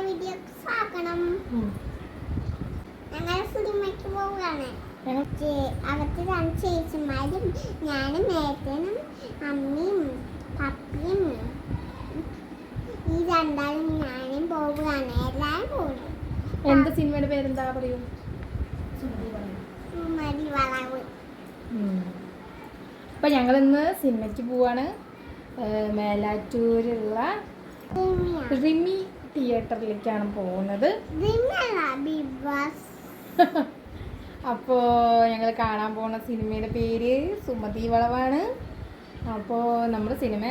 Videos ആക്കണം. ഞങ്ങൾ സിനിമയ്ക്ക് പോവുകയാണ്. അകത്ത് രണ്ട് ചേച്ചിമാരും ഞാനും ഏട്ടനും അമ്മയും പപ്പിയും ഈ രണ്ടാളും ഞാനും പോവുകയാണ്. എല്ലാവരും പോകും. എന്ത് സിനിമയുടെ പേരെന്താ പറയൂ? വളവ്. അപ്പം ഞങ്ങളിന്ന് സിനിമയ്ക്ക് പോവാണ്. മേലാറ്റൂരുള്ള റിമി തിയേറ്ററിലേക്കാണ് പോകുന്നത്. അപ്പോൾ ഞങ്ങൾ കാണാൻ പോകുന്ന സിനിമയുടെ പേര് സുമതി വളവാണ്. അപ്പോൾ നമ്മൾ സിനിമ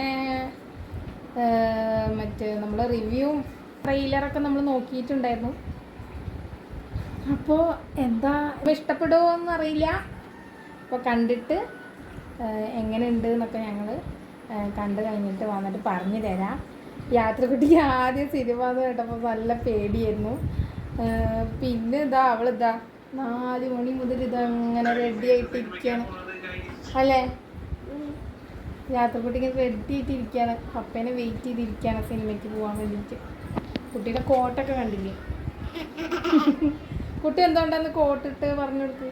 നമ്മൾ റിവ്യൂവും ട്രെയിലറൊക്കെ നമ്മൾ നോക്കിയിട്ടുണ്ടായിരുന്നു. അപ്പോൾ എന്താ ഇഷ്ടപ്പെടുമോ എന്നറിയില്ല. അപ്പോൾ കണ്ടിട്ട് എങ്ങനെയുണ്ട് എന്നൊക്കെ ഞങ്ങൾ കണ്ടു കഴിഞ്ഞിട്ട് വന്നിട്ട് പറഞ്ഞു തരാം. യാത്രക്കുട്ടിക്ക് ആദ്യം സിനിമ എന്ന് കേട്ടപ്പോൾ നല്ല പേടിയായിരുന്നു. പിന്നെ അവളിതാ 4 മണി മുതൽ ഇതങ്ങനെ റെഡി ആയിട്ടിരിക്കുകയാണ് അല്ലേ? യാത്രക്കുട്ടിക്ക് റെഡി ആയിട്ടിരിക്കുകയാണ്. പപ്പേനെ വെയിറ്റ് ചെയ്തിരിക്കുകയാണ് സിനിമയ്ക്ക് പോകാൻ വേണ്ടിയിട്ട്. കുട്ടിയുടെ കോട്ടൊക്കെ കണ്ടില്ലേ? കുട്ടി എന്തുകൊണ്ടാന്ന് കോട്ടിട്ട് പറഞ്ഞു കൊടുക്ക്.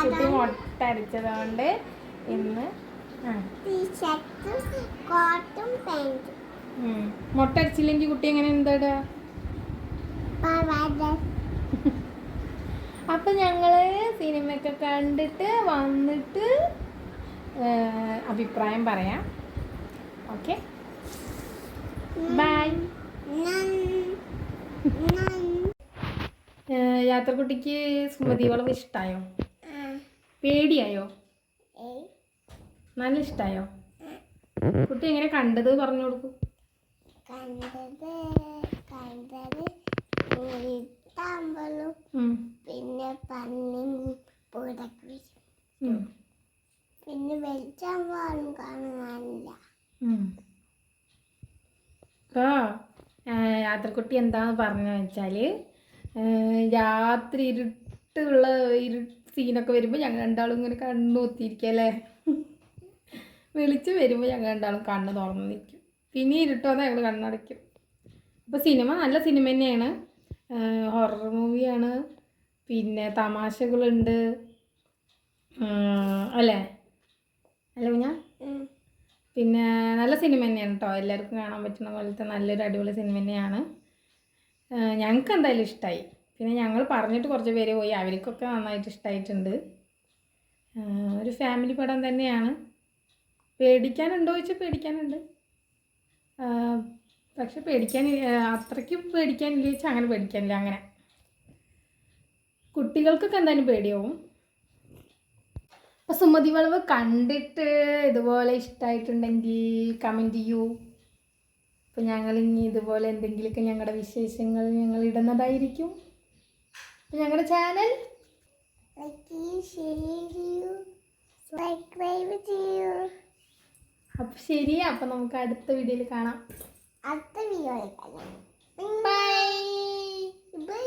കുട്ടി മുട്ട അടിച്ചതുകൊണ്ട് ഇന്ന് മുട്ട അടിച്ചില്ലെങ്കിൽ കുട്ടി എങ്ങനെ എന്താ? അപ്പൊ ഞങ്ങള് സിനിമയൊക്കെ കണ്ടിട്ട് വന്നിട്ട് അഭിപ്രായം പറയാം. Okay, by. യാത്രക്കുട്ടിക്ക് സുമതി വളവ് ഇഷ്ടായോ? പേടിയായോ? നല്ല ഇഷ്ടായോ? കുട്ടി എങ്ങനെ കണ്ടത് പറഞ്ഞു കൊടുക്കും. പിന്നെ പിന്നെ വെളിച്ചം കാണാനില്ല. അപ്പോൾ യാത്രക്കുട്ടി എന്താന്ന് പറഞ്ഞു വെച്ചാൽ രാത്രി ഇരുട്ടുള്ള സീനൊക്കെ വരുമ്പോൾ ഞങ്ങൾ രണ്ടാളും ഇങ്ങനെ കണ്ണു കുത്തിയിരിക്കുക അല്ലേ? വെളിച്ചം വരുമ്പോൾ ഞങ്ങൾ രണ്ടാളും കണ്ണ് തുറന്ന് നിൽക്കും. പിന്നെ ഇരുട്ടോന്ന് ഞങ്ങൾ കണ്ണടയ്ക്കും. അപ്പോൾ സിനിമ നല്ല സിനിമ തന്നെയാണ്. ഹൊറർ മൂവിയാണ്. പിന്നെ തമാശകളുണ്ട് അല്ലേ കുഞ്ഞാ? പിന്നെ നല്ല സിനിമ തന്നെയാണ് കേട്ടോ. എല്ലാവർക്കും കാണാൻ പറ്റുന്ന പോലത്തെ നല്ലൊരു അടിപൊളി സിനിമ തന്നെയാണ്. ഞങ്ങൾക്ക് എന്തായാലും ഇഷ്ടമായി. പിന്നെ ഞങ്ങൾ പറഞ്ഞിട്ട് കുറച്ച് പേര് പോയി, അവർക്കൊക്കെ നന്നായിട്ട് ഇഷ്ടമായിട്ടുണ്ട്. ഒരു ഫാമിലി പടം തന്നെയാണ്. പേടിക്കാനുണ്ടോ ചോദിച്ചാൽ പേടിക്കാനുണ്ട്. പക്ഷെ അത്രയ്ക്ക് പേടിക്കാനില്ല ചോദിച്ചാൽ അങ്ങനെ പേടിക്കാനില്ല. അങ്ങനെ കുട്ടികൾക്കൊക്കെ എന്തായാലും പേടിയാവും. അപ്പോൾ സുമതി വളവ് കണ്ടിട്ട് ഇതുപോലെ ഇഷ്ടമായിട്ടുണ്ടെങ്കിൽ കമൻറ്റ് ചെയ്യൂ. അപ്പോൾ ഞങ്ങളിനി ഇതുപോലെ എന്തെങ്കിലുമൊക്കെ ഞങ്ങളുടെ വിശേഷങ്ങൾ ഞങ്ങൾ ഇടുന്നതായിരിക്കും. അപ്പോൾ ഞങ്ങളുടെ ചാനൽ സബ്സ്ക്രൈബ് ചെയ്യൂ. അപ്പോൾ ശരി, അപ്പോൾ നമുക്ക് അടുത്ത വീഡിയോയിൽ കാണാം. അടുത്ത വീഡിയോയിൽ കാണാം. ബൈ. ബൈ.